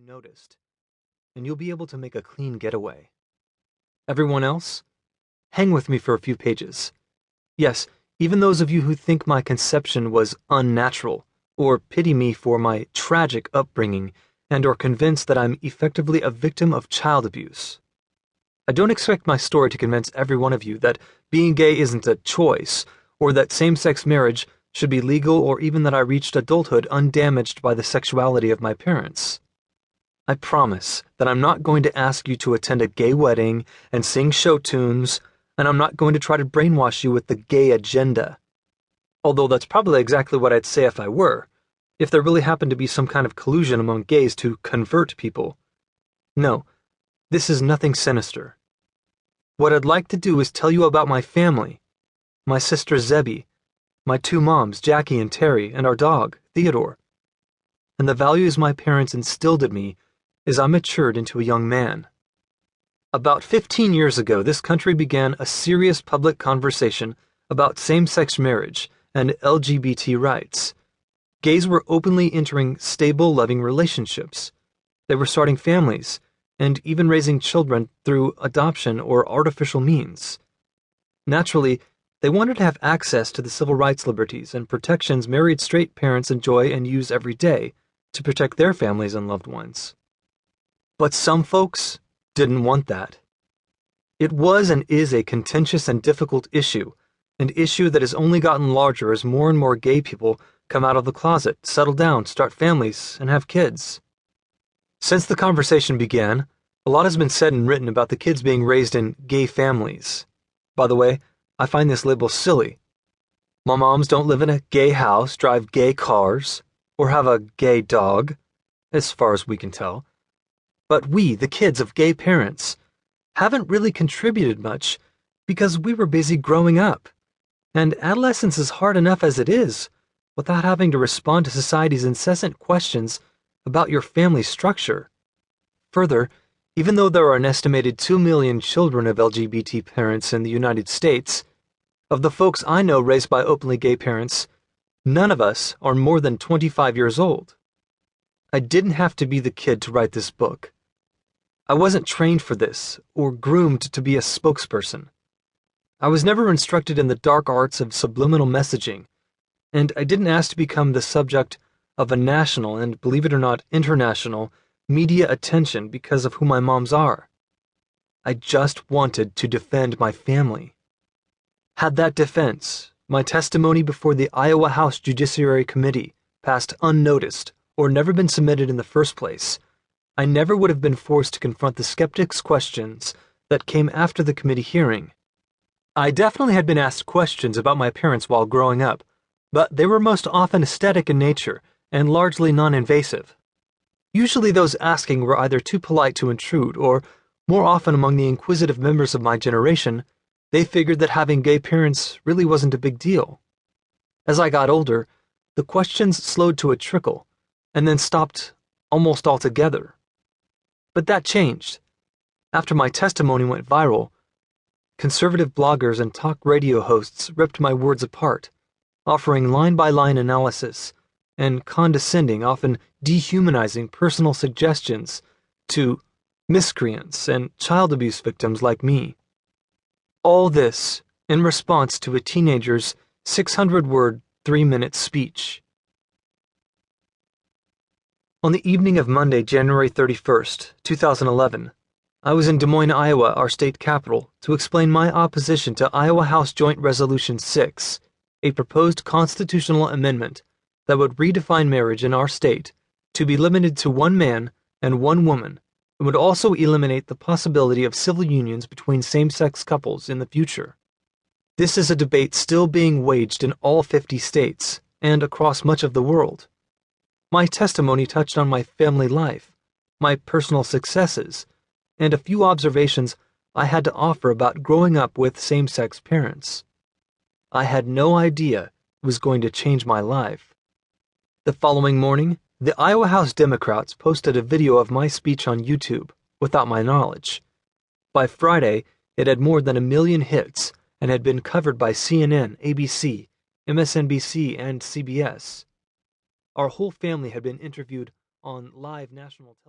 unnoticed, and you'll be able to make a clean getaway. Everyone else, hang with me for a few pages. Yes, even those of you who think my conception was unnatural, or pity me for my tragic upbringing, and are convinced that I'm effectively a victim of child abuse. I don't expect my story to convince every one of you that being gay isn't a choice, or that same-sex marriage should be legal, or even that I reached adulthood undamaged by the sexuality of my parents. I promise that I'm not going to ask you to attend a gay wedding and sing show tunes, and I'm not going to try to brainwash you with the gay agenda. Although that's probably exactly what I'd say if I were, if there really happened to be some kind of collusion among gays to convert people. No, this is nothing sinister. What I'd like to do is tell you about my family, my sister Zebby, my two moms, Jackie and Terry, and our dog, Theodore, and the values my parents instilled in me as I matured into a young man. About 15 years ago, this country began a serious public conversation about same-sex marriage and LGBT rights. Gays were openly entering stable, loving relationships. They were starting families, and even raising children through adoption or artificial means. Naturally, they wanted to have access to the civil rights liberties and protections married straight parents enjoy and use every day to protect their families and loved ones. But some folks didn't want that. It was and is a contentious and difficult issue, an issue that has only gotten larger as more and more gay people come out of the closet, settle down, start families, and have kids. Since the conversation began, a lot has been said and written about the kids being raised in gay families. By the way, I find this label silly. My moms don't live in a gay house, drive gay cars, or have a gay dog, as far as we can tell. But we, the kids of gay parents, haven't really contributed much because we were busy growing up. And adolescence is hard enough as it is, without having to respond to society's incessant questions about your family structure. Further, even though there are an estimated 2 million children of LGBT parents in the United States, of the folks I know raised by openly gay parents, none of us are more than 25 years old. I didn't have to be the kid to write this book. I wasn't trained for this, or groomed to be a spokesperson. I was never instructed in the dark arts of subliminal messaging, and I didn't ask to become the subject of a national and, believe it or not, international media attention because of who my moms are. I just wanted to defend my family. Had that defense, my testimony before the Iowa House Judiciary Committee, passed unnoticed or never been submitted in the first place, I never would have been forced to confront the skeptics' questions that came after the committee hearing. I definitely had been asked questions about my parents while growing up, but they were most often aesthetic in nature and largely non-invasive. Usually those asking were either too polite to intrude, or, more often among the inquisitive members of my generation, they figured that having gay parents really wasn't a big deal. As I got older, the questions slowed to a trickle, and then stopped almost altogether. But that changed. After my testimony went viral, conservative bloggers and talk radio hosts ripped my words apart, offering line-by-line analysis and condescending, often dehumanizing personal suggestions to miscreants and child abuse victims like me. All this in response to a teenager's 600-word, 3-minute speech. On the evening of Monday, January 31st, 2011, I was in Des Moines, Iowa, our state capital, to explain my opposition to Iowa House Joint Resolution 6, a proposed constitutional amendment that would redefine marriage in our state to be limited to one man and one woman, and would also eliminate the possibility of civil unions between same-sex couples in the future. This is a debate still being waged in all 50 states and across much of the world. My testimony touched on my family life, my personal successes, and a few observations I had to offer about growing up with same-sex parents. I had no idea it was going to change my life. The following morning, the Iowa House Democrats posted a video of my speech on YouTube without my knowledge. By Friday, it had more than 1 million hits and had been covered by CNN, ABC, MSNBC, and CBS. Our whole family had been interviewed on live national television.